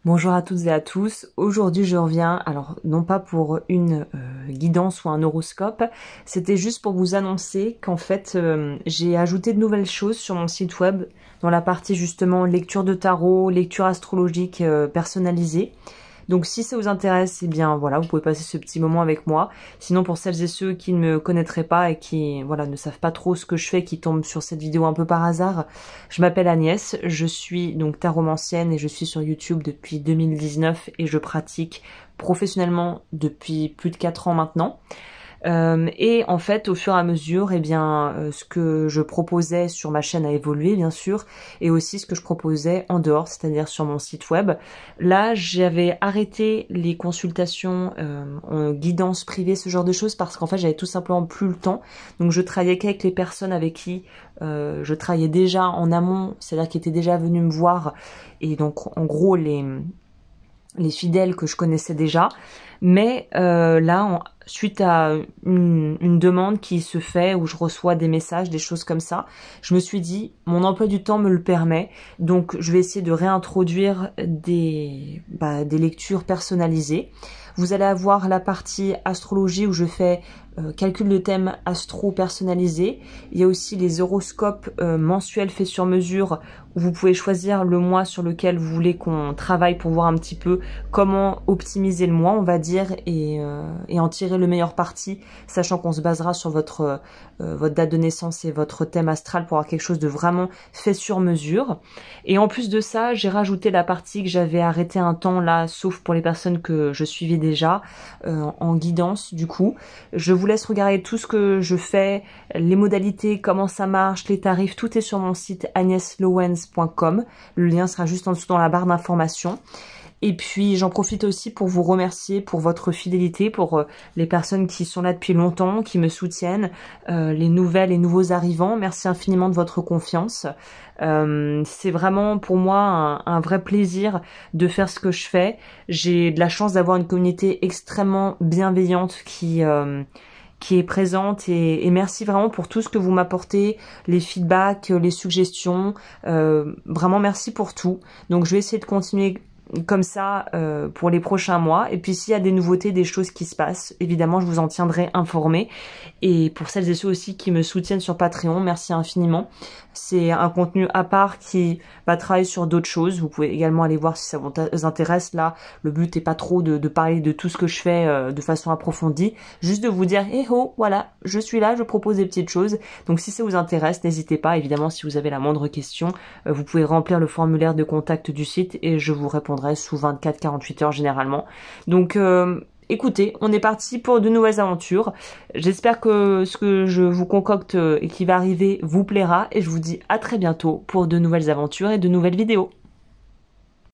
Bonjour à toutes et à tous. Aujourd'hui, je reviens, alors non pas pour une guidance ou un horoscope, c'était juste pour vous annoncer qu'en fait, j'ai ajouté de nouvelles choses sur mon site web dans la partie justement lecture de tarot, lecture astrologique personnalisée. Donc si ça vous intéresse, eh bien voilà, vous pouvez passer ce petit moment avec moi. Sinon pour celles et ceux qui ne me connaîtraient pas et qui voilà ne savent pas trop ce que je fais, qui tombent sur cette vidéo un peu par hasard, je m'appelle Agnès, je suis donc taromancienne et je suis sur YouTube depuis 2019 et je pratique professionnellement depuis plus de 4 ans maintenant. Et en fait, au fur et à mesure, eh bien, ce que je proposais sur ma chaîne a évolué, bien sûr, et aussi ce que je proposais en dehors, c'est-à-dire sur mon site web. Là, j'avais arrêté les consultations en guidance privée, ce genre de choses, parce qu'en fait, j'avais tout simplement plus le temps. Donc, je travaillais qu'avec les personnes avec qui je travaillais déjà en amont, c'est-à-dire qui étaient déjà venus me voir, et donc, en gros, les fidèles que je connaissais déjà. Mais là, suite à une demande qui se fait, où je reçois des messages, des choses comme ça, je me suis dit, mon emploi du temps me le permet, donc je vais essayer de réintroduire des lectures personnalisées. Vous allez avoir la partie astrologie où je fais calcul de thèmes astro personnalisés. Il y a aussi les horoscopes mensuels faits sur mesure où vous pouvez choisir le mois sur lequel vous voulez qu'on travaille pour voir un petit peu comment optimiser le mois, on va dire, et en tirer le meilleur parti, sachant qu'on se basera sur votre date de naissance et votre thème astral pour avoir quelque chose de vraiment fait sur mesure. Et en plus de ça, j'ai rajouté la partie que j'avais arrêtée un temps là, sauf pour les personnes que je suivais déjà, en guidance du coup. Je vous laisse regarder tout ce que je fais, les modalités, comment ça marche, les tarifs, tout est sur mon site agneslowens.com. Le lien sera juste en dessous dans la barre d'informations. Et puis j'en profite aussi pour vous remercier pour votre fidélité, pour les personnes qui sont là depuis longtemps, qui me soutiennent, les nouvelles et nouveaux arrivants. Merci infiniment de votre confiance. C'est vraiment pour moi un vrai plaisir de faire ce que je fais. J'ai de la chance d'avoir une communauté extrêmement bienveillante qui est présente et merci vraiment pour tout ce que vous m'apportez, les feedbacks, les suggestions. Vraiment merci pour tout. Donc je vais essayer de continuer comme ça pour les prochains mois, et puis s'il y a des nouveautés, des choses qui se passent, évidemment je vous en tiendrai informé. Et pour celles et ceux aussi qui me soutiennent sur Patreon, merci infiniment. C'est un contenu à part qui va travailler sur d'autres choses. Vous pouvez également aller voir si ça vous intéresse. Là, le but n'est pas trop de parler de tout ce que je fais de façon approfondie, juste de vous dire, eh oh, voilà, je suis là, je propose des petites choses. Donc si ça vous intéresse, n'hésitez pas. Évidemment, si vous avez la moindre question, vous pouvez remplir le formulaire de contact du site et je vous répondrai sous 24-48 heures généralement. Donc écoutez, on est parti pour de nouvelles aventures. J'espère que ce que je vous concocte et qui va arriver vous plaira, et je vous dis à très bientôt pour de nouvelles aventures et de nouvelles vidéos.